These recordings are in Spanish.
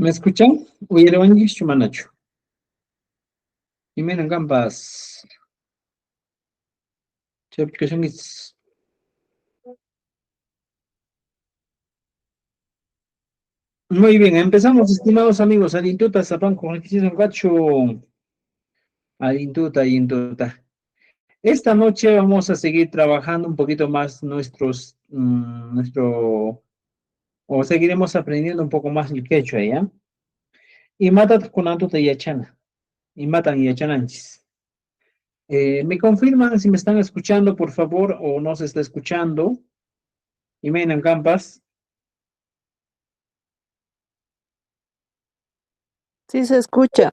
¿Me escuchan? Uyerawangi shumanachu. Imenan gampas. Aplicación es. Muy bien, empezamos, estimados amigos. Adintuta, Zapan, con el que hicieron gacho. Adintuta, Adintuta. Esta noche vamos a seguir trabajando un poquito más o seguiremos aprendiendo un poco más el quechua, ¿ya? Y mata con antuta y yachana. Y matan y yachananchis. ¿Me confirman si me están escuchando, por favor, o no se está escuchando? Y me en campas. Sí se escucha.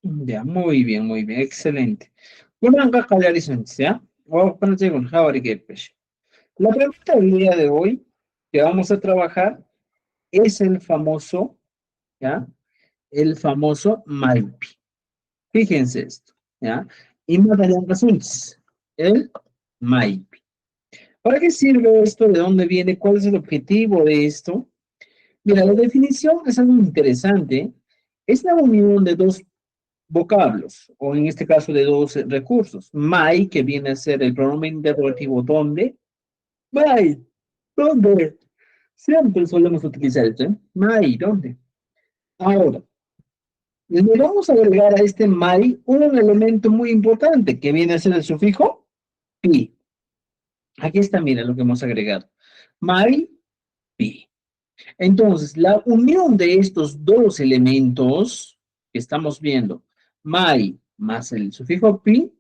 Ya, muy bien, excelente. Bueno, acá calarizantes, ¿ya? Vamos a poner con Javari Kepesh. La pregunta del día de hoy que vamos a trabajar es el famoso, ¿ya? El famoso Maipi. Fíjense esto, ¿ya? Y Magdalena Asunts, el Maipi. ¿Para qué sirve esto? ¿De dónde viene? ¿Cuál es el objetivo de esto? Mira, la definición es algo interesante. Es la unión de dos vocablos, o en este caso de dos recursos. My, que viene a ser el pronombre interrogativo ¿dónde? My, ¿dónde? Siempre solemos utilizar esto, ¿eh? My, ¿dónde? Ahora, le vamos a agregar a este my un elemento muy importante, que viene a ser el sufijo pi. Aquí está, mira lo que hemos agregado. My, pi. Entonces, la unión de estos dos elementos que estamos viendo, my más el sufijo pi,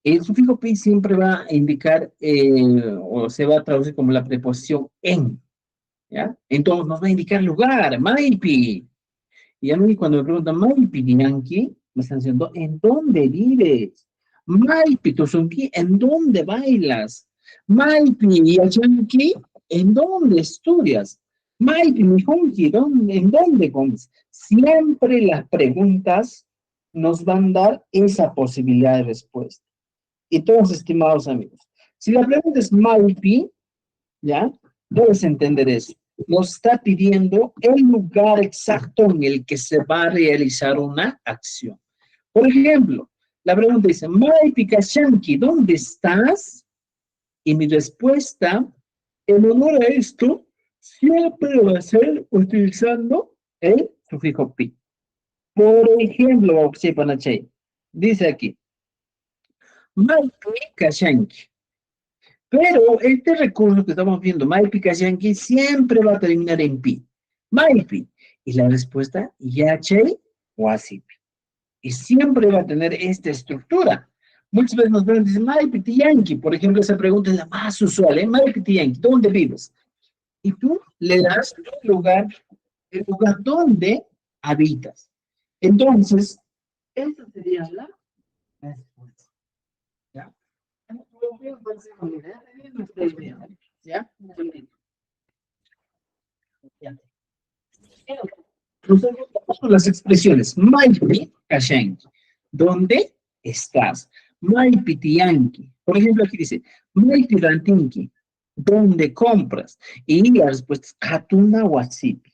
el sufijo pi siempre va a indicar o se va a traducir como la preposición en, ¿ya? Entonces nos va a indicar lugar, Maipi. Y a mí cuando me preguntan, Maipi, Yankee, me están diciendo, ¿en dónde vives? Maipi, Tuzunki, ¿en dónde bailas? Maipi, Yankee, ¿en dónde estudias? Maipi, Mijunki, ¿en dónde comes? Siempre las preguntas nos van a dar esa posibilidad de respuesta. Y todos, estimados amigos, si la pregunta es Maipi, ¿ya? Debes entender eso. Nos está pidiendo el lugar exacto en el que se va a realizar una acción. Por ejemplo, la pregunta dice, Maipi Kashanki, ¿dónde estás? Y mi respuesta, en honor a esto, siempre va a ser utilizando el sufijo pi. Por ejemplo, dice aquí, Maipi Kashanki. Pero este recurso que estamos viendo, Maipi Kashanki, siempre va a terminar en pi. Maipi. Y la respuesta, Yache o Asipi. Y siempre va a tener esta estructura. Muchas veces nos preguntan, dicen, Maipi Tiyanki. Por ejemplo, esa pregunta es la más usual, ¿eh? Maipi Tiyanki, ¿dónde vives? Y tú le das el lugar donde habitas. Entonces, esa sería la respuesta. ¿Ya? ¿Ya? Nosotros usamos las expresiones Maipi Kashenki. ¿Dónde estás? Maipi Tianki. Por ejemplo, aquí dice Maipi Rantinki. ¿Dónde compras? Y la respuesta es Katuna Wasipi.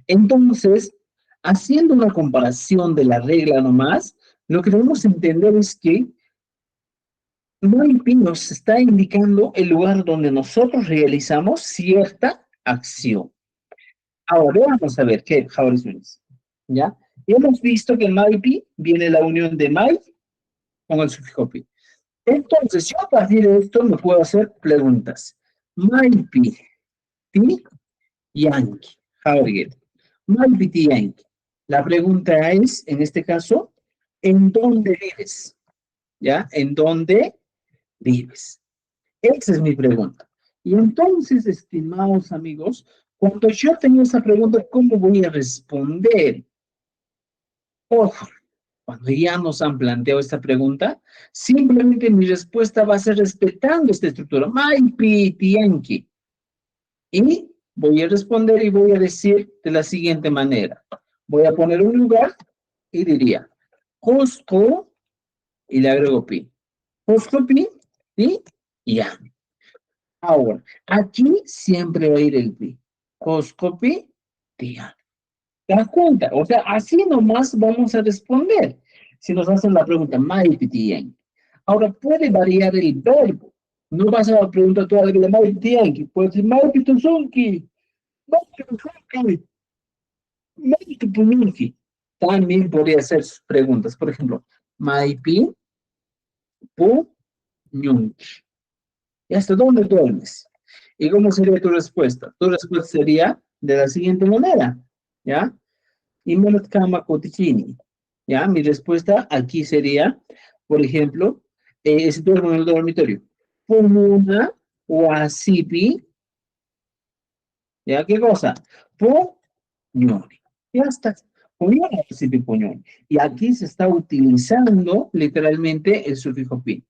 Entonces, haciendo una comparación de la regla nomás, lo que debemos entender es que Maipi nos está indicando el lugar donde nosotros realizamos cierta acción. Ahora vamos a ver qué Jauris, ¿ya? Y hemos visto que en Maipi viene la unión de Mai con el sufijo pi. Entonces, yo a partir de esto me puedo hacer preguntas. Maipi, pi, Yankee, Jauris. Maipi, ti, Yankee. La pregunta es, en este caso, ¿en dónde vives? ¿Ya? ¿En dónde vives? Esa es mi pregunta. Y entonces, estimados amigos, cuando yo tengo esa pregunta, ¿cómo voy a responder? Ojo, cuando ya nos han planteado esta pregunta, simplemente mi respuesta va a ser respetando esta estructura. Maipi, Tianki. Y voy a responder y voy a decir de la siguiente manera. Voy a poner un lugar y diría, Cusco, y le agrego pi. Cusco, pi, y ya. Ahora, aquí siempre va a ir el pi. Cusco, pi, ya. ¿Te das cuenta? O sea, así nomás vamos a responder. Si nos hacen la pregunta, Maipitian. Ahora, puede variar el verbo. No vas a preguntar toda la vida, Maipitian, puede decir Maipitusunki, Maipitusunki, Maipitusunki. También podría hacer sus preguntas. Por ejemplo, Maipi, Pu, Ñunki. ¿Y hasta dónde duermes? ¿Y cómo sería tu respuesta? Tu respuesta sería de la siguiente manera, ¿ya? Imelat kama kotichini. ¿Ya? Mi respuesta aquí sería, por ejemplo, si duermo en el dormitorio, Pumuna wasipi, ¿ya? ¿Qué cosa? Puñoni. Ya está. Pumuna wasipi puñoni. Y aquí se está utilizando literalmente el sufijo pi.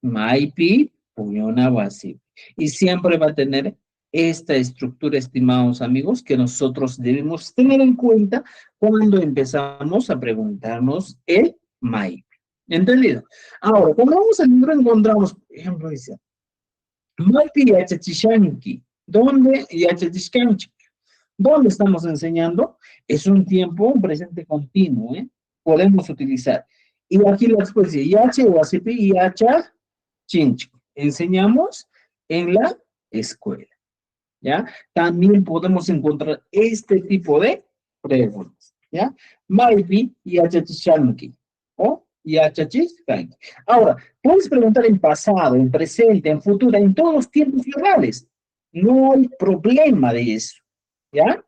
Maipi, puñona wasipi. Y siempre va a tener esta estructura, estimados amigos, que nosotros debemos tener en cuenta cuando empezamos a preguntarnos el MAIP. ¿Entendido? Ahora, cuando vamos al libro encontramos, por ejemplo, dice, MAIPI yachachishanki. ¿Dónde yachachishanki? ¿Dónde estamos enseñando? Es un tiempo, un presente continuo, ¿eh? Podemos utilizar. Y aquí la expresión, yache o asipi, yacha, chinch. Enseñamos en la escuela. ¿Ya? También podemos encontrar este tipo de preguntas, ¿ya? Maybe yachachishanki o yachachishanki. Ahora, puedes preguntar en pasado, en presente, en futuro, en todos los tiempos verbales. No hay problema de eso, ¿ya?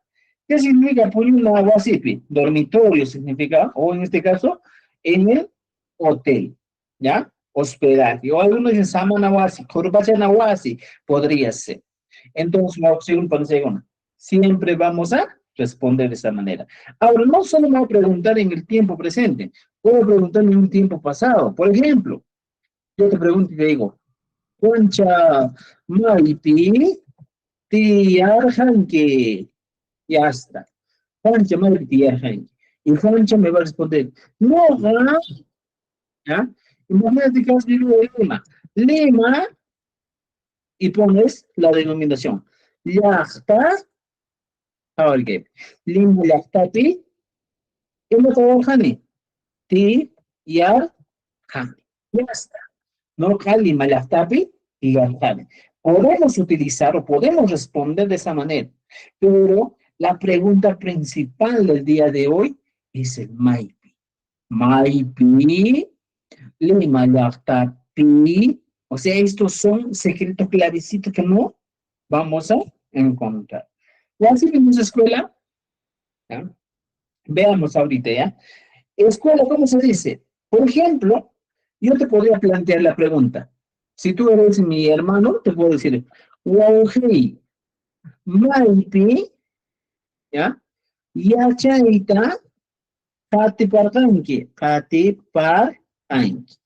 ¿Qué significa Puyuna Wasipi? Dormitorio significa, o en este caso, en el hotel, ¿ya? Hospedaje. O algunos dicen Samanawasi, Kurbachanawasi, podría ser. Entonces, la opción para segunda. Siempre vamos a responder de esa manera. Ahora, no solo me voy a preguntar en el tiempo presente, puedo preguntarme en un tiempo pasado. Por ejemplo, yo te pregunto y te digo, Concha Maiti Tiarjanque. Ya está. Concha Maiti Tiarjanque. Y Concha me va a responder, no, ¿ya? Imagínate que has vivido en Lima. Lima, y pones la denominación. Yachta, ahora que Lima Yachtapi, y no todo Jani. Ti, Yar, Jani. Ya está. No Jali Malachtapi y Yachtapi. Podemos utilizar o podemos responder de esa manera, pero la pregunta principal del día de hoy es el Maipi. Maipi, Lima Yachtapi. O sea, estos son secretos clarecitos que no vamos a encontrar. Y así vimos escuela, ¿ya? Veamos ahorita, ¿ya? Escuela, ¿cómo se dice? Por ejemplo, yo te podría plantear la pregunta. Si tú eres mi hermano, te puedo decir, Wauhei, Maipi, ¿ya? Yachaita, Katipartanki, Katipartanki.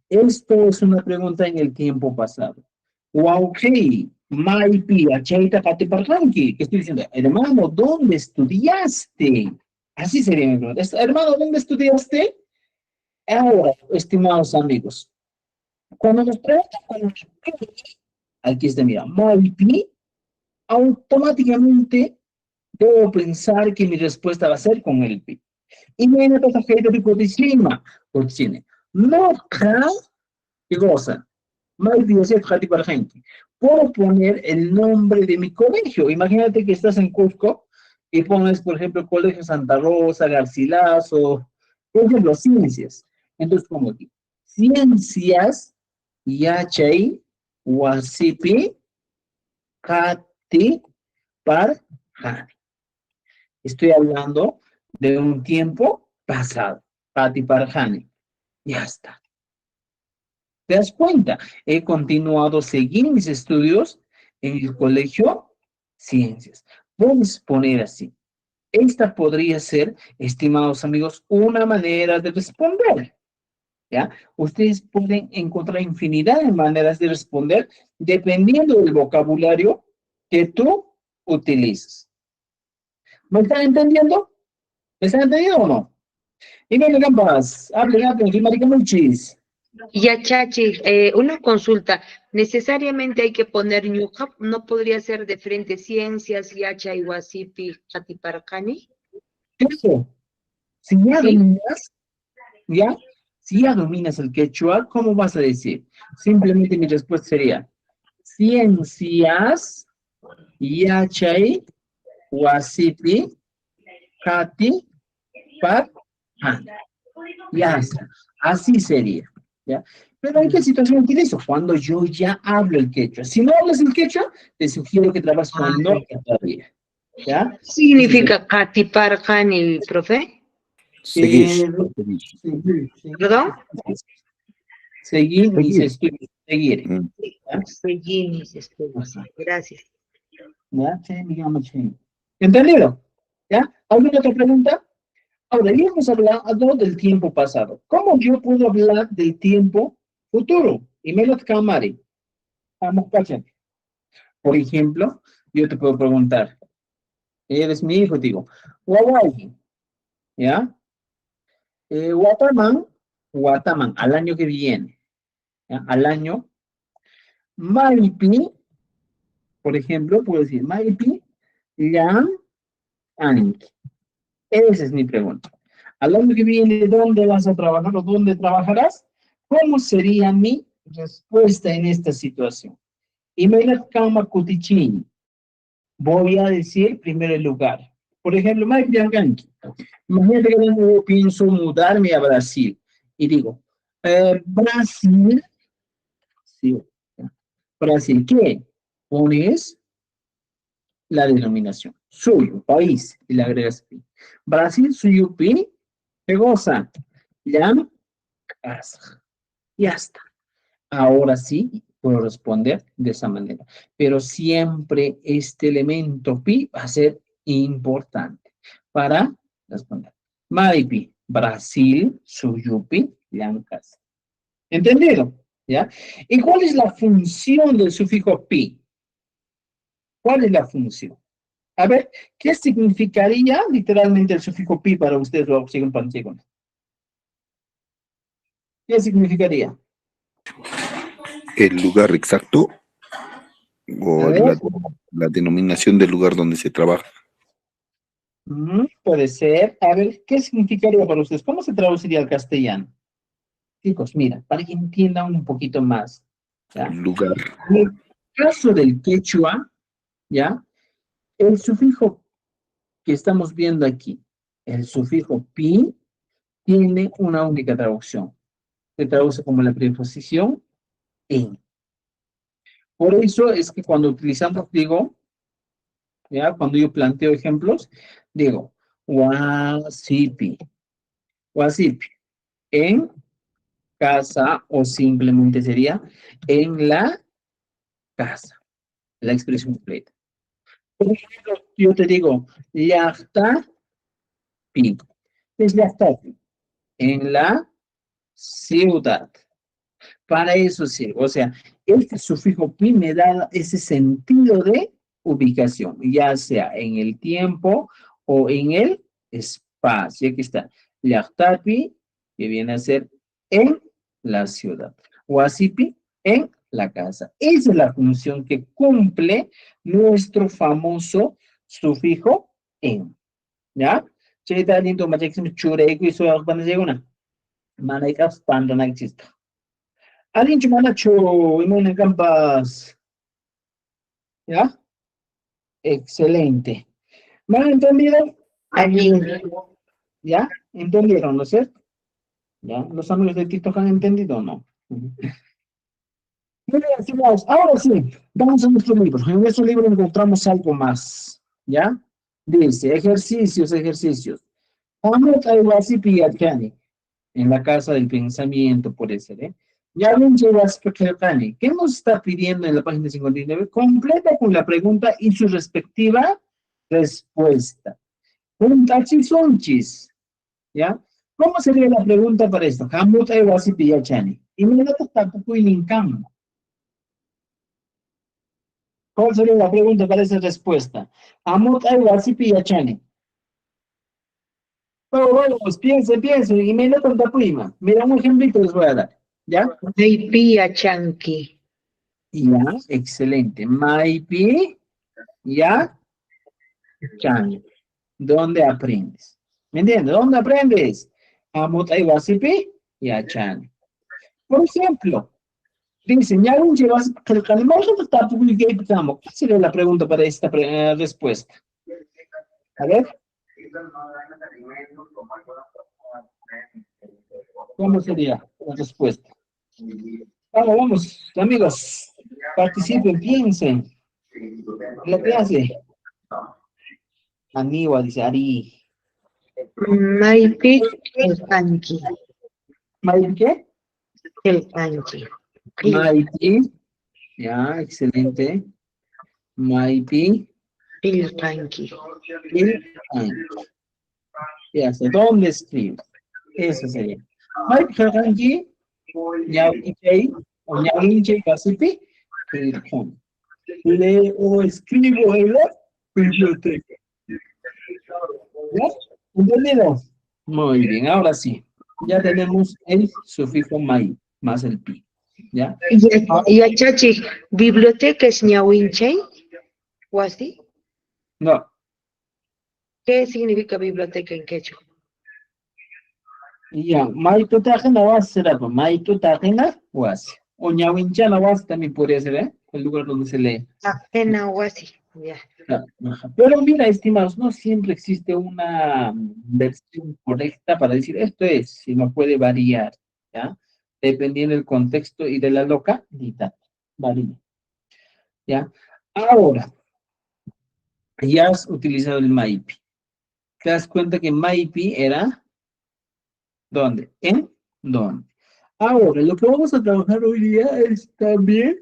Esto es una pregunta en el tiempo pasado. Wauhei, Maipi, Yachaita, Katipartanki. ¿Qué estoy diciendo? Hermano, ¿dónde estudiaste? Así sería mi pregunta. Hermano, ¿dónde estudiaste? Ahora, estimados amigos, cuando nos preguntan con el pi, aquí está, mira, Maipi, automáticamente debo pensar que mi respuesta va a ser con el pi. Y viene otra gente de Codicima, porque tiene, no, ¿qué cosa? Maipi, es el para gente. Puedo poner el nombre de mi colegio. Imagínate que estás en Cusco y pones, por ejemplo, Colegio Santa Rosa, Garcilaso, por ejemplo, ciencias. Entonces, como aquí, ciencias, yachay, wasipi, kati, parjani. Estoy hablando de un tiempo pasado. Kati, parjani. Ya está. ¿Te das cuenta? He continuado, seguí mis estudios en el colegio Ciencias. Vamos a poner así. Esta podría ser, estimados amigos, una manera de responder. ¿Ya? Ustedes pueden encontrar infinidad de maneras de responder dependiendo del vocabulario que tú utilices. ¿Me están entendiendo? ¿Me están entendiendo o no? Y me Gambas, hable rápido, marica muchis. Ya, Chachi, una consulta. ¿Necesariamente hay que poner ñuqa? ¿No podría ser de frente ciencias, yacha, iguasipi, jatiparcani? Eso, si ya Sí, dominas, ¿ya? Si ya dominas el quechua, ¿cómo vas a decir? Simplemente mi respuesta sería, ciencias, yachay, wasipi, kati, pat, han. Ya está. Así sería. ¿Ya? Pero ¿en qué situación utilizo? Cuando yo ya hablo el quechua. Si no hablas el quechua, te sugiero que trabajes con ah, norte todavía. ¿Ya? Ese es significa Katiparkani, profe. eh, Seguir. Seguir. ¿Perdón? seguir mis Seguir. estudios. Seguir. Mm. ¿Ya? Seguí mis estudios. Ajá. Gracias. ¿Ya? Sí, digamos, sí. ¿Entendido? ¿Ya? ¿Alguna otra pregunta? Ahora, ya hemos hablado del tiempo pasado. ¿Cómo yo puedo hablar del tiempo futuro? Y me lo camari. Vamos, paciente. Por ejemplo, yo te puedo preguntar, eres mi hijo, te digo, Guawai, ¿ya? Guataman, Guataman, al año que viene, ¿ya? Al año, Maipi, por ejemplo, puedo decir, Maipi, Yan, Anki. Esa es mi pregunta. Al año que viene, ¿dónde vas a trabajar o dónde trabajarás? ¿Cómo sería mi respuesta en esta situación? Y me la cama cutichin. Voy a decir primero el lugar. Por ejemplo, Maipi, Anki. Imagínate que yo pienso mudarme a Brasil y digo, Brasil, sí, Brasil, ¿qué? Pones la denominación, suyo, país, y le agregas pi. Brasil, suyo, pi, ¿qué cosa? Llama, casa. Ya está. Ahora sí puedo responder de esa manera. Pero siempre este elemento pi va a ser importante para responder. Maipi, Brasil, Suyupi, Llancas. ¿Entendido? ¿Ya? ¿Y cuál es la función del sufijo pi? ¿Cuál es la función? A ver, ¿qué significaría literalmente el sufijo pi para ustedes lo siguen panchegón? ¿Qué significaría? El lugar exacto A o ver. la denominación del lugar donde se trabaja. Puede ser. A ver, ¿qué significaría para ustedes? ¿Cómo se traduciría al castellano? Chicos, mira, para que entiendan un poquito más, ¿ya? Lugar. En el caso del quechua, ¿ya? El sufijo que estamos viendo aquí, el sufijo pi, tiene una única traducción. Se traduce como la preposición en. Por eso es que cuando utilizamos, digo, ¿ya? Cuando yo planteo ejemplos, digo, wasipi, wasipi, en casa o simplemente sería en la casa, la expresión completa. Por ejemplo, yo te digo, yachta pi. ¿Qué es yachta pi? En la ciudad. Para eso sirve. O sea, este sufijo pi me da ese sentido de ubicación, ya sea en el tiempo o en el espacio. Aquí está. Yachtapi, que viene a ser en la ciudad. Huasipi, en la casa. Esa es la función que cumple nuestro famoso sufijo en. ¿Ya? Cheta lindo, machexim chureko y su van a llegar una. Manaikas pando na exista. Alin chumanacho, imune campas. ¿Ya? Excelente. ¿Me han entendido? Allí. ¿Ya? ¿Entendieron, no es cierto? ¿Ya? ¿Los amigos de TikTok han entendido o no? Muy bien, estimados. Ahora sí, vamos a nuestro libro. En nuestro libro encontramos algo más. ¿Ya? Dice, ejercicios, ejercicios. Vamos a en la casa del pensamiento, por ser, ¿eh? Ya ven, ¿qué nos está pidiendo en la página 59? Completa con la pregunta y su respectiva respuesta. Puntachis, ¿ya? ¿Cómo sería la pregunta para esto? Hamut Ewasipi Yachani. Y me da tampoco en cambio. ¿Cuál sería la pregunta para esa respuesta? Hamut Ewasipi Yachani. Pero bueno, pues piensen, y me da tanta prima. Mira, un ejemplito les voy a dar, ¿ya? Naipía chanqui. Ya, excelente. Maipi, ya, Chan. ¿Dónde aprendes? ¿Me entiendes? ¿Dónde aprendes? Amutay wasipi y achani. Por ejemplo, dice, ¿qué sería la pregunta para esta respuesta? A ver, ¿cómo sería la respuesta? Vamos, vamos, amigos, participen, piensen. La clase. Aniwa dice Ari. Maypi el kanji. ¿Maiti qué? El kanji. Maiti. Ya, excelente. Maiti. El kanji. El kanji. Ya sé, ¿dónde escribo? Eso sería. Maiti el kanji. Ñawinchay. O ñawinche casipi. El kanji. Leo, escribo en la biblioteca. ¿Ya? ¿Entendido? Muy bien, ahora sí. Ya tenemos el sufijo mai más el pi. ¿Ya? Y chachi, biblioteca es ñawinchay, ¿o así? No, ¿Qué significa biblioteca en quechua? ya, mai tu tajena was será, pues, mai tu tajena was. O ñawinchana was también podría ser, ¿eh? El lugar donde se lee. Ajena o así, ya. Ajá. Pero mira, estimados, no siempre existe una versión correcta para decir esto es, sino puede variar, ¿ya? Dependiendo del contexto y de la localidad. Varía, ¿ya? Ahora, ya has utilizado el MAIPI. Te das cuenta que MAIPI era, ¿dónde? ¿En dónde? Ahora, lo que vamos a trabajar hoy día es también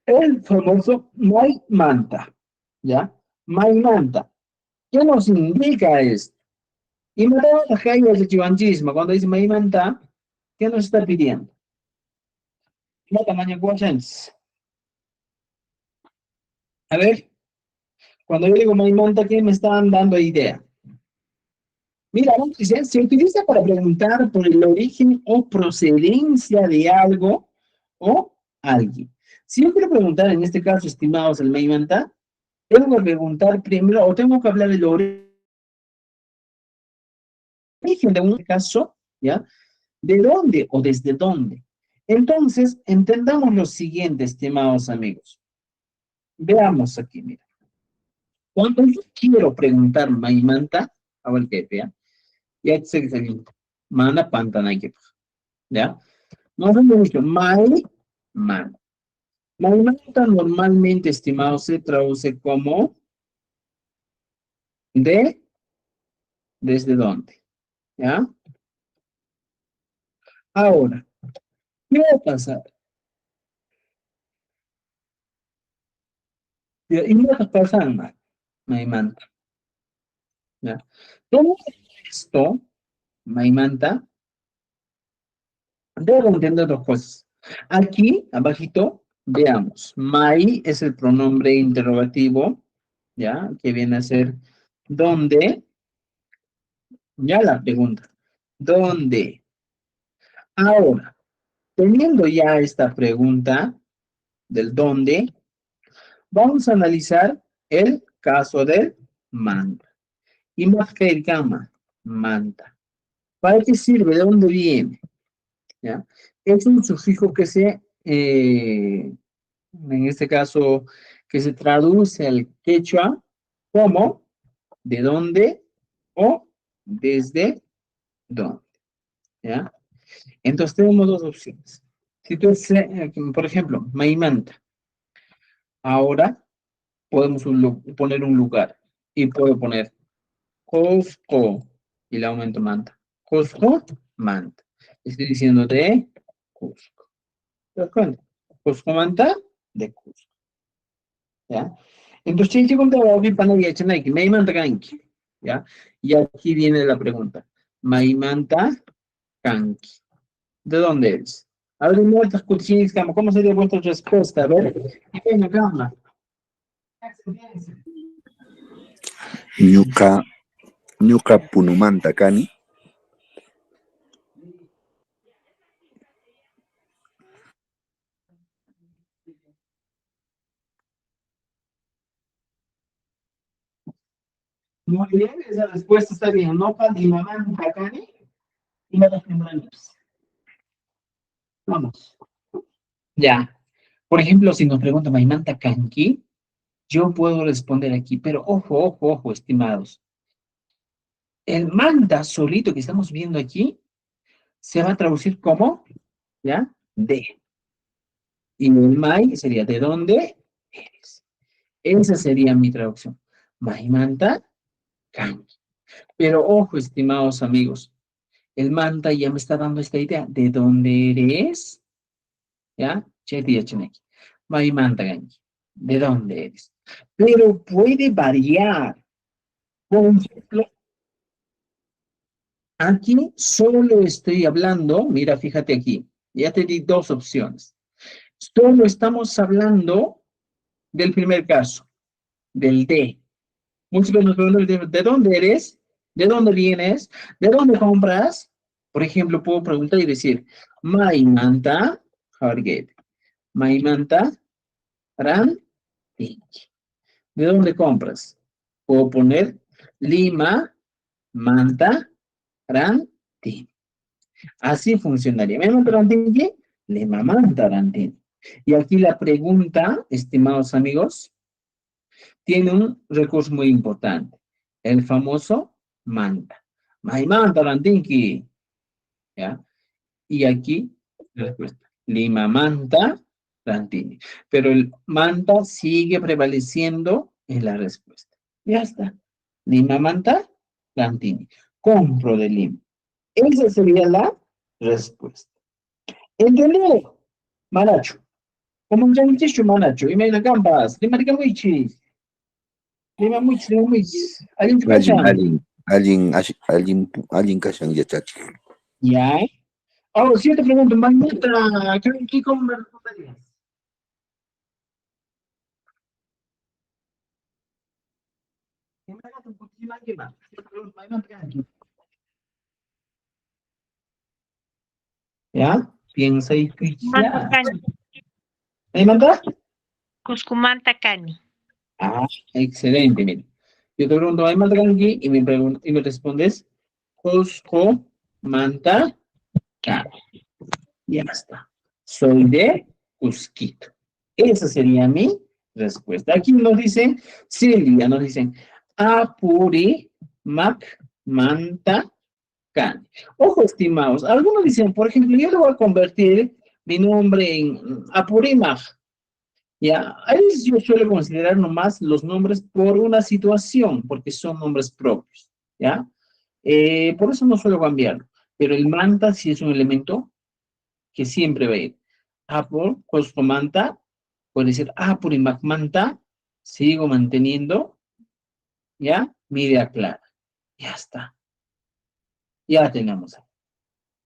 el famoso MAI-MANTA, ¿ya? MAI-MANTA. ¿Qué nos indica esto? Y me da la calle de chivanchismo. Cuando dice MAI-MANTA, ¿qué nos está pidiendo? ¿Qué tamaño cuáles? A ver, cuando yo digo MAI-MANTA, ¿qué me están dando idea? Mira, dice, se utiliza para preguntar por el origen o procedencia de algo o alguien. Si yo quiero preguntar, en este caso, estimados, el Meimanta, tengo que preguntar primero, o tengo que hablar del origen de un caso, ¿ya? ¿De dónde o desde dónde? Entonces, entendamos lo siguiente, estimados amigos. Veamos aquí, mira. Cuando yo quiero preguntar Maimanta, a ver qué vea, ya sé que se mana pantana, ¿ya? Nos hemos dicho my man. Maimanta normalmente, estimado, se traduce como de, desde dónde, ¿ya? Ahora, ¿qué va a pasar? Y no va a pasar nada, Maimanta, ¿ya? Todo esto, Maimanta, debo entender dos cosas. Aquí, abajito, veamos, my es el pronombre interrogativo, ¿ya? Que viene a ser ¿dónde? Ya la pregunta, ¿dónde? Ahora, teniendo ya esta pregunta del dónde, vamos a analizar el caso del manta. Y más que el gama, manta. ¿Para qué sirve? ¿De dónde viene? ¿Ya? Es un sufijo que en este caso, que se traduce al quechua como de dónde o desde dónde. ¿Ya? Entonces tenemos dos opciones. Si tú, por ejemplo, Maimanta, ahora podemos poner un lugar y puedo poner Cusco y le aumento manta. Cusco, manta. Estoy diciendo de Cusco. ¿Te das cuenta? Cusco, manta, de Cusco. ¿Ya? Entonces, chichi con trabajo para no que me manta kanki. ¿Ya? Y aquí viene la pregunta. Maimanta kanki. ¿De dónde eres? A ver, muertas cuchillas, ¿cómo sería vuestra respuesta? A ver, y venga, cámara. Ñuka, ñuka punumanta kani. Muy bien, esa respuesta está bien. No Manta Cani y no tendremos. Vamos. Ya. Por ejemplo, si nos pregunta Maimanta Kanki, yo puedo responder aquí, pero ojo, ojo, ojo, estimados. El manta solito que estamos viendo aquí se va a traducir como, ¿ya? De. Y el mai sería ¿de dónde eres? Esa sería mi traducción. Maimanta Kanki. Pero ojo, estimados amigos, el manta ya me está dando esta idea. ¿De dónde eres? ¿Ya? Cheti ya cheneki. Maimanta Kanki. ¿De dónde eres? Pero puede variar. Por ejemplo, aquí solo estoy hablando, mira, fíjate aquí, ya te di dos opciones. Solo estamos hablando del primer caso, del de. Muchos nos preguntan, ¿de dónde eres? ¿De dónde vienes? ¿De dónde compras? Por ejemplo, puedo preguntar y decir, Maimanta, Harget, Maimanta, Ran, Tinki. ¿De dónde compras? Puedo poner Lima, Manta, Ran, Tinki. Así funcionaría. ¿Me mantarantini? Le mamantarantini. Y aquí la pregunta, estimados amigos, tiene un recurso muy importante. El famoso manta. Maimantarantinki. ¿Ya? Y aquí la respuesta. Lima manta rantini. Pero el manta sigue prevaleciendo en la respuesta. Ya está. Lima manta rantini. Compro de Lima. Esa sería la respuesta. ¿Entendido? Manacho. ¿Cómo ya muchísimo manacho? Y me la gambas. Lima de gamichis. Lima muchis, lima muchis. ¿Alguien te Allin, cacha? allin, allin, allin, allin kashan yachachi. Ya. Ahora, si yo te pregunto, Magneta, ¿qué cómo me responderías? ¿Qué me hagas un poquito más que más? Yo te pregunto, Magneta, ¿qué? ¿Ya? Piensa y Cuscumanta ya. cani. ¿Me manda? Cuscumanta cani. Ah, excelente, mira. Yo te pregunto, ¿hay manta aquí? Y me respondes, Cusco, manta, cani. Ya está. Soy de Cusquito. Esa sería mi respuesta. Aquí nos dicen, Silvia, nos dicen, Apuri, Mac, Manta, Can. Ojo, estimados, algunos dicen, por ejemplo, yo le voy a convertir mi nombre en Apurimaj. Ya, a veces yo suelo considerar nomás los nombres por una situación, porque son nombres propios. ¿Ya? Por eso no suelo cambiarlo. Pero el manta sí es un elemento que siempre va a ir. Apple, manta, puede decir Apple y manta, sigo manteniendo, ¿ya? Mi idea clara. Ya está. Ya tenemos.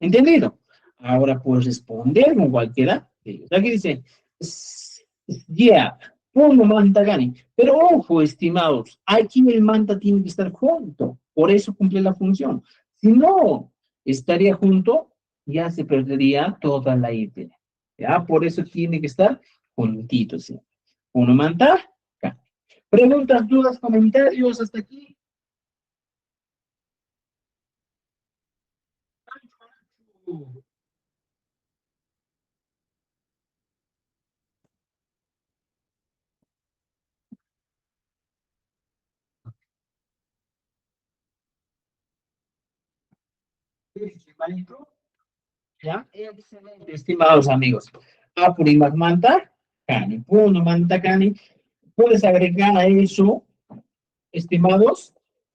¿Entendido? Ahora puedes responder con cualquiera de ellos. Aquí dice, yeah, pongo manta gani. Pero ojo, estimados, aquí el manta tiene que estar junto. Por eso cumple la función. Si no estaría junto, ya se perdería toda la idea. ¿Ya? Por eso tiene que estar juntito, ¿sí? Uno manta gani. Preguntas, dudas, comentarios hasta aquí. Maestro. ¿Ya? Excelente, estimados amigos. Apurimac manta, cani. Puno manta cani. Puedes agregar a eso, estimados,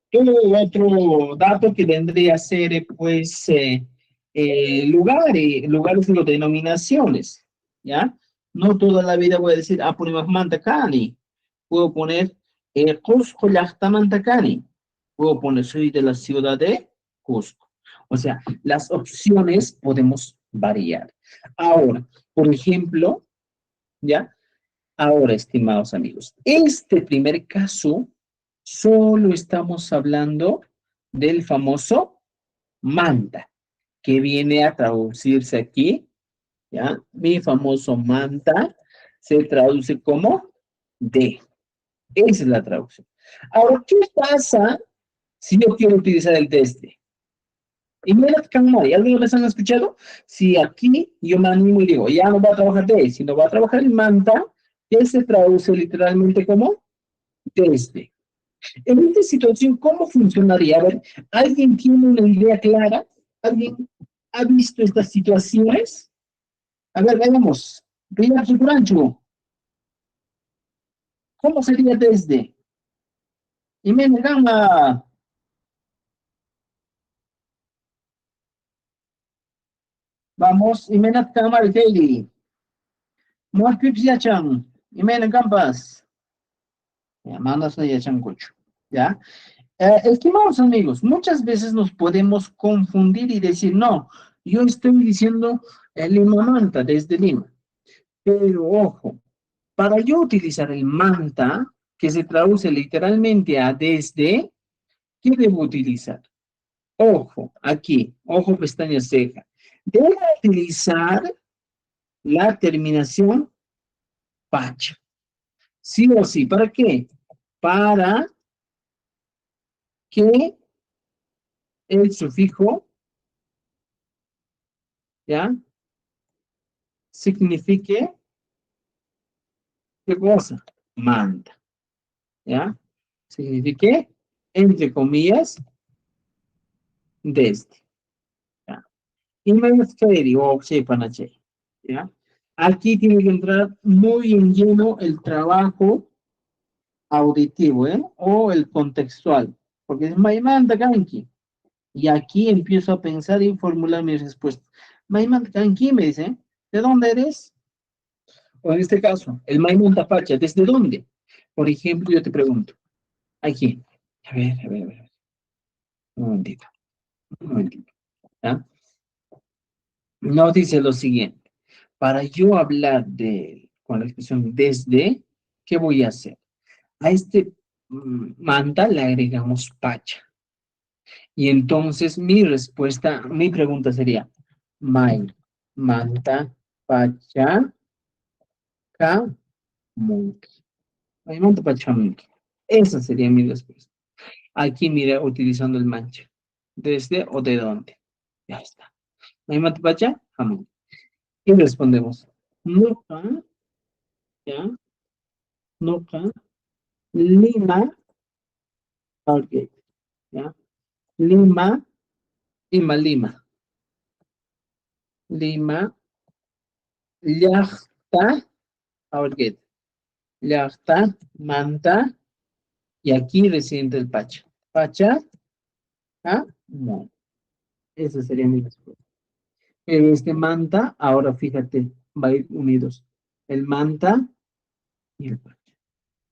todo otro dato que vendría a ser, pues, lugares o denominaciones, ¿ya? No toda la vida voy a decir Apurimac manta cani. Puedo poner Cusco manta cani. Puedo poner soy de la ciudad de Cusco. O sea, las opciones podemos variar. Ahora, por ejemplo, ¿ya? Ahora, estimados amigos, este primer caso solo estamos hablando del famoso manta, que viene a traducirse aquí, ¿ya? Mi famoso manta se traduce como de. Esa es la traducción. Ahora, ¿qué pasa Si yo quiero utilizar el desde. Y mira, Camari, ¿alguna vez han escuchado? Si aquí yo me animo y digo, ya no va a trabajar de, sino va a trabajar en manta, que se traduce literalmente como desde. En esta situación, ¿cómo funcionaría? A ver, ¿alguien tiene una idea clara? ¿Alguien ha visto estas situaciones? A ver, veamos. Riyad Sukuranchu, ¿cómo sería desde? Y me Gama, vamos, y Menat Kamar Daily, Moakip Yachan, y Mena Campas, ya, mandas a Yachan Cucho, ¿ya? Estimados amigos, muchas veces nos podemos confundir y decir, no, yo estoy diciendo Lima Manta desde Lima, pero ojo, para yo utilizar el manta, que se traduce literalmente a desde, ¿qué debo utilizar? Ojo, aquí, ojo, pestaña ceja. Debo utilizar la terminación pacha. Sí o sí, ¿para qué? Para que el sufijo, ¿ya? Signifique, ¿qué cosa? Manda, ¿ya? Signifique, entre comillas, desde, ¿ya? Y menos feri o panache, ¿ya? Aquí tiene que entrar muy en lleno el trabajo auditivo, ¿eh? O el contextual, porque es Maimanda Kanki. Y aquí empiezo a pensar y formular mi respuesta. Maimanda Kanki me dice, ¿de dónde eres? O en este caso, el Maimón Tapacha, ¿desde dónde? Por ejemplo, yo te pregunto, aquí, a ver, un momentito, un momentito, ¿ya? Nos dice lo siguiente, para yo hablar con la expresión desde, ¿qué voy a hacer? A este manta le agregamos pacha. Y entonces mi respuesta, mi pregunta sería, May, manta, pacha, ka, monkey. May, manta, pacha, monkey. Esa sería mi respuesta. Aquí mira, utilizando el mancha. ¿Desde o de dónde? Ya está. May, manta, pacha, jamón. Y respondemos, Nuca, ya, Nuca, Lima, Target, ya. Lima, Lima. Lima, Llachta, Target. Llachta, Manta, y aquí recién el Pacha. Pacha, ¿ah? No. Esa sería mi respuesta. Pero este Manta, ahora fíjate, va a ir unidos. El Manta y el Pacha.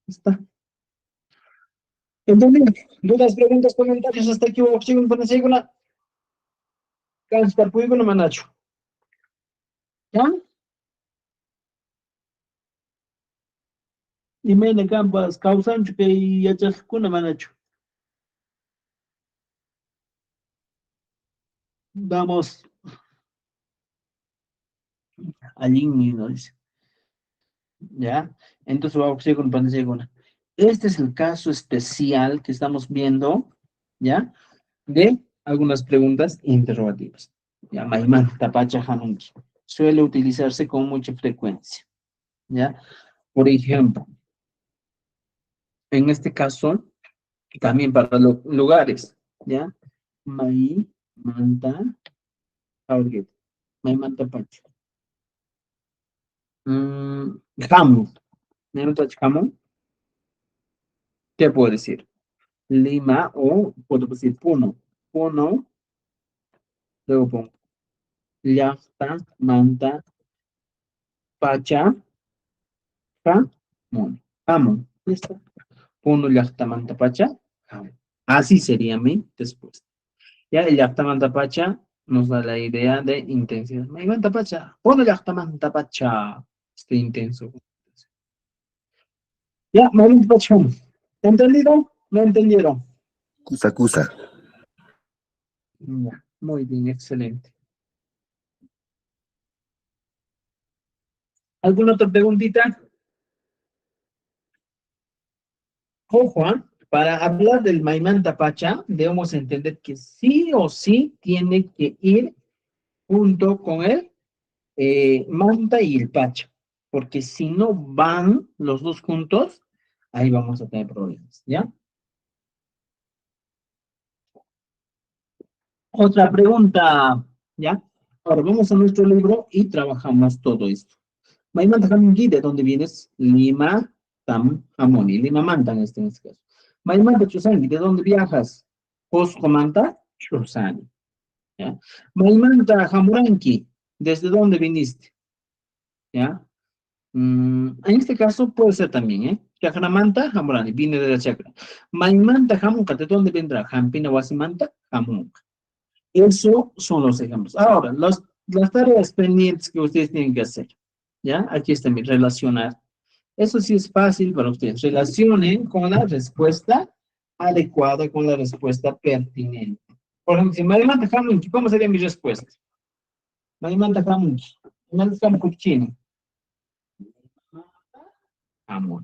Está. ¿Entendido? ¿Dudas, preguntas, comentarios? Hasta aquí, opción para seguir la Canstar Puigo no Manacho. ¿Ya? Y me le campas, causan chupe y yachas kuna manacho. Vamos. Allí mismo dice. ¿Ya? Entonces vamos a seguir con Panseguna. Este es el caso especial que estamos viendo, ¿ya? De algunas preguntas interrogativas. Ya, Maimán, Tapacha, Hanunki. Suele utilizarse con mucha frecuencia, ¿ya? Por ejemplo, en este caso, también para los lugares, ¿ya? Mai, Manta, Aurguet. Mai, Manta, Pacha. Jamón. Jamón. ¿Qué puedo decir? Lima o puedo decir Puno. Puno, luego pongo Llanta, Manta, Pacha, Jamón. Jamón. ¿Listo? Puno, Llanta, Manta, Pacha, Jamón. Así sería mi respuesta. Ya el Llanta, Manta, Pacha nos da la idea de intensidad. Manta, Pacha. Puno, Llanta, Manta, Pacha. Este intenso. Ya, Manta, Pacha. ¿Entendido? ¿No entendieron? Cusa, cusa. Ya, muy bien, excelente. ¿Alguna otra preguntita? Ojo, ¿ah? Para hablar del Maimanta Pacha, debemos entender que sí o sí tiene que ir junto con el Manta y el Pacha, porque si no van los dos juntos, ahí vamos a tener problemas, ¿ya? Otra pregunta, ¿ya? Ahora vamos a nuestro libro y trabajamos todo esto. Maimanta Hamungi, ¿de dónde vienes? Lima, Tam, Hamoni, Lima Manta en este caso. Maimanta Chusangi, ¿de dónde viajas? Cusco Manta, Chusani. ¿Ya? Maimanta Hamuranki, ¿desde dónde viniste? ¿Ya? En este caso puede ser también, ¿eh? Chakramanta, Hamurani, viene de la chakra. Maimanta Hamunka, ¿de dónde vendrá? Hampina Wasimanta, Hamunka. Eso son los ejemplos. Ahora, las tareas pendientes que ustedes tienen que hacer. ¿Ya? Aquí está mi relacionar. Eso sí es fácil para ustedes. Relacionen con la respuesta adecuada, con la respuesta pertinente. Por ejemplo, si Maimanta Hamunki, ¿cómo sería mi respuesta? Maimanta Hamunki, Maimanta Hamunki, amor.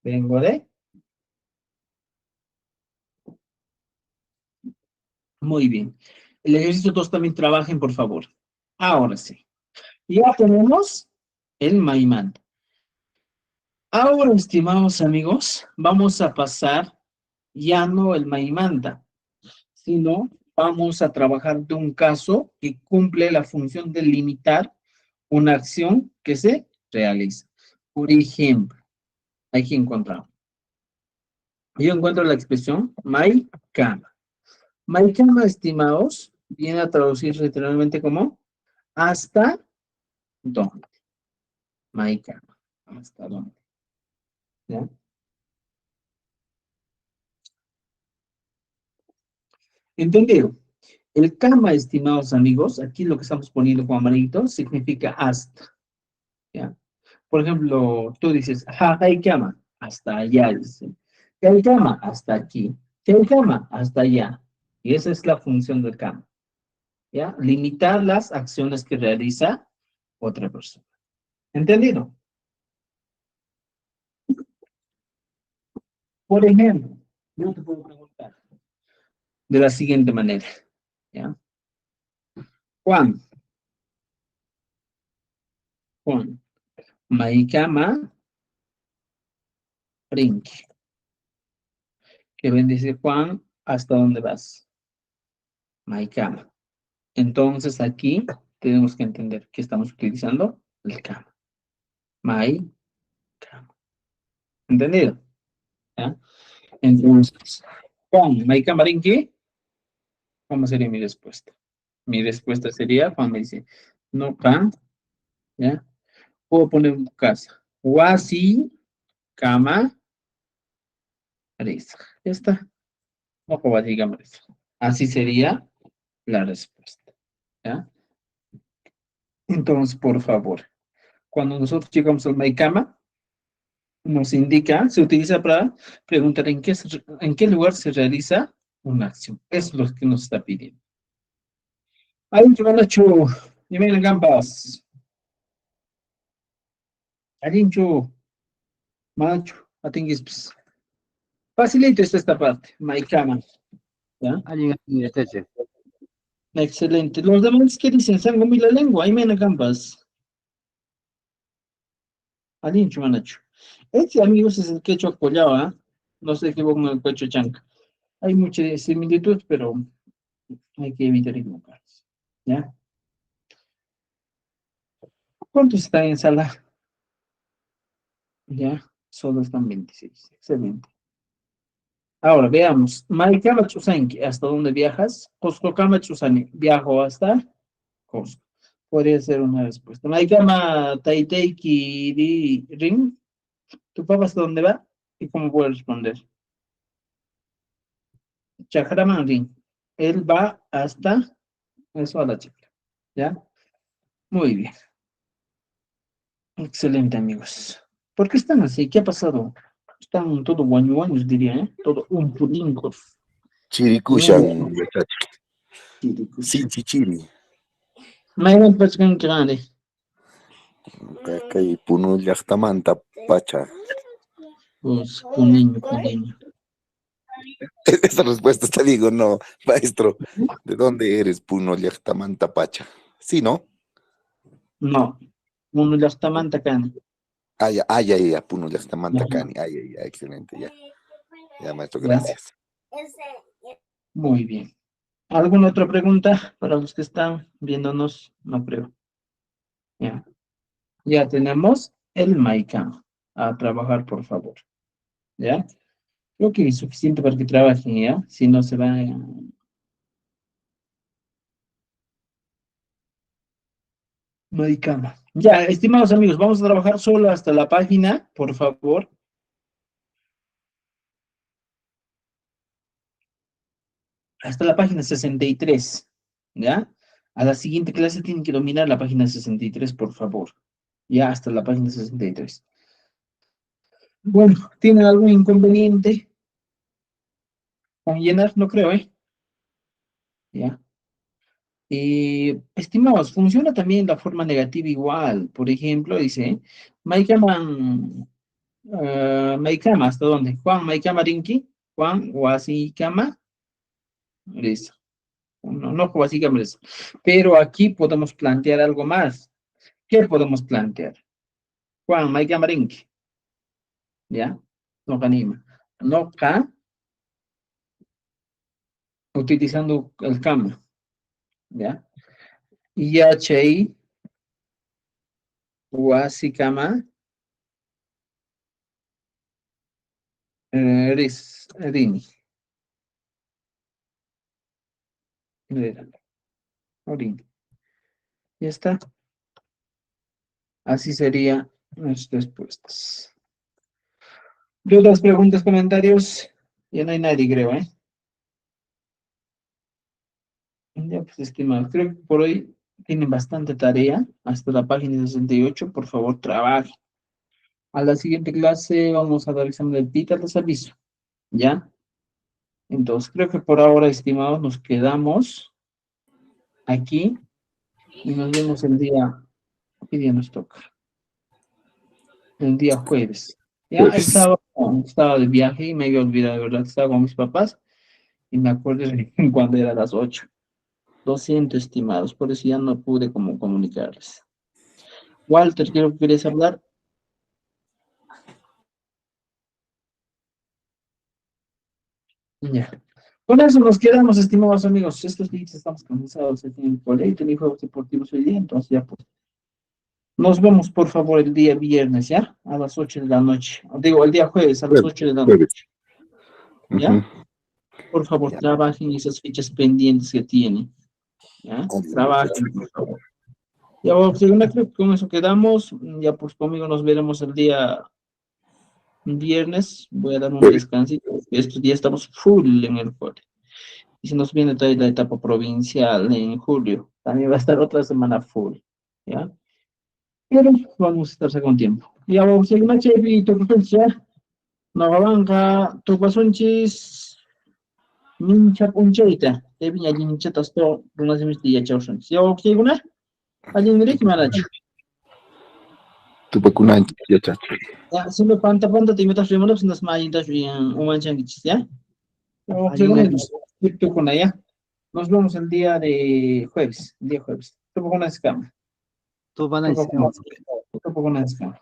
Vengo de. Muy bien. El ejercicio 2 también trabajen, por favor. Ahora sí. Ya tenemos el Maimanta. Ahora, estimados amigos, vamos a pasar ya no el Maimanta, sino vamos a trabajar de un caso que cumple la función de limitar una acción que se realiza. Por ejemplo, aquí encontramos. Yo encuentro la expresión Maikama. Maikama, estimados, viene a traducir literalmente como ¿hasta dónde? Maikama, ¿hasta dónde? ¿Ya? ¿Entendido? El kama, estimados amigos, aquí lo que estamos poniendo con amarillito significa hasta. ¿Ya? Por ejemplo, tú dices, hay kama, hasta allá, dice. Hay kama, hasta aquí. Hay kama, hasta allá. Y esa es la función del kama. ¿Ya? Limitar las acciones que realiza otra persona. ¿Entendido? Por ejemplo, yo te puedo preguntar de la siguiente manera. ¿Ya? Juan, Maikama, Rinki. Que bendice Juan, ¿hasta dónde vas? Maikama. Entonces aquí tenemos que entender que estamos utilizando el kama. Maikama. ¿Entendido? ¿Ya? Entonces, Juan, Maikama, Rinki, ¿cómo sería mi respuesta? Mi respuesta sería, Juan me dice, no, Juan, ¿ya? Puedo poner en casa. Wasi, kama, risa. Ya está. Ojo, digamos eso. Así sería la respuesta. ¿Ya? Entonces, por favor, cuando nosotros llegamos al Maikama, nos indica, se utiliza para preguntar en qué lugar se realiza una acción. Eso es lo que nos está pidiendo. Ahí te van a hecho, y ven gambas. Arincho, macho, atinguis. Facilito es esta parte, Maikama. ¿Ya? Alguien este. Excelente. Los demás que dicen, sango mi la lengua, ahí me gambas. Arincho, manacho. Este, amigos, es el quechua collao, ¿ah? No se equivocan con el quechua chanca. Hay mucha similitud, pero hay que evitar equivocarse. ¿Ya? ¿Cuántos están en sala? Ya, solo están 26. Excelente. Ahora, veamos. Maikama Chusanki, ¿hasta dónde viajas? Cusco Kama Chusani, viajo hasta Cusco. Podría ser una respuesta. Maikama Taiteiki Ring, ¿tu papá hasta dónde va? ¿Y cómo puedo responder? Chakraman Ring, él va hasta eso a la chica. ¿Ya? Muy bien. Excelente, amigos. ¿Por qué están así? ¿Qué ha pasado? Están todo guañuaños, diría, ¿eh? Todo un pulincos. Chirikushan, Sinchichiri. Mayman Pachkan Grande. Kay Punu llaqtamanta pacha. Pues, puneño. Esa respuesta está, digo, no, maestro, ¿de dónde eres, Puno Llaqtamanta Pacha? Sí, ¿no? No. Uno las tamantacan. Ya, Puno Llaqtamanta Cani. Ya, excelente, ya. Ya, maestro, Ya. gracias. Muy bien. ¿Alguna otra pregunta para los que están viéndonos? No creo. Ya. Ya tenemos el MyCam. A trabajar, por favor. ¿Ya? Creo que es suficiente para que trabajen, ¿ya? Si no se van a... MyCam. Ya, estimados amigos, vamos a trabajar solo hasta la página, por favor. Hasta la página 63, ¿ya? A la siguiente clase tienen que dominar la página 63, por favor. Ya, hasta la página 63. Bueno, ¿tienen algún inconveniente con llenar? No creo, ¿eh? Ya. Estimados, funciona también la forma negativa igual. Por ejemplo, dice, Maikaman, Maikama, ¿hasta dónde? Juan, Maikama Rinki, Juan, Wasikama, listo. No, no, Wasikama, listo. Pero aquí podemos plantear algo más. ¿Qué podemos plantear? Juan, Maikama Rinki, ¿ya? No anima. No ka, utilizando el kama, ¿ya? Yachei, Wasikama, Rini. Orini. Ya está. Así serían las respuestas. ¿Dudas, preguntas, comentarios? Ya no hay nadie, creo, ¿eh? Ya, pues, estimados, creo que por hoy tienen bastante tarea. Hasta la página 68, por favor, trabajen. A la siguiente clase vamos a dar examen del PITA, les aviso. ¿Ya? Entonces, creo que por ahora, estimados, nos quedamos aquí y nos vemos el día. ¿Qué día nos toca? El día jueves. Ya, el Pues, sábado estaba de viaje y me había olvidado, de verdad, estaba con mis papás y me acuerdo de cuando era las 8. Lo siento, estimados, por eso ya no pude como comunicarles. Walter, quiero que quieres hablar. Ya. Con eso nos quedamos, estimados amigos. Estos días estamos cansados aquí en el colegio, tenía juegos deportivos hoy día, entonces ya pues. Nos vemos, por favor, el día viernes, ¿ya? A las 8 de la noche. Digo, el día jueves, a las 8 de la noche, jueves. ¿ya? Ujú. Por favor, Ya, trabajen esas fechas pendientes que tienen, ¿ya? obvio, Trabajen, por favor. Ya, bueno, según creo que con eso quedamos. Ya, pues conmigo nos veremos el día viernes. Voy a dar un jueves. descansito. Estos días estamos full en el cole. Y se nos viene toda la etapa provincial en julio. También va a estar otra semana full, ¿ya? Pero vamos a estar con tiempo. Ya, vamos a seguir una chepi, tu preferencia. Nagabanka, tu pasunchis, mincha puncheita. Te viña linchatas to, runas de mis días, chauson. Ya, vamos a seguir una. Alguien diré que me ha hecho. Tu vacuna, ya, chacho. Ya, siempre panta te metas primero, pues nos mallitas bien, un manchán que chiste, ¿ya? Tú con allá. Nos vemos el día de jueves, el día jueves. Tú con una escama. Tú van a Tú decir. con una escama.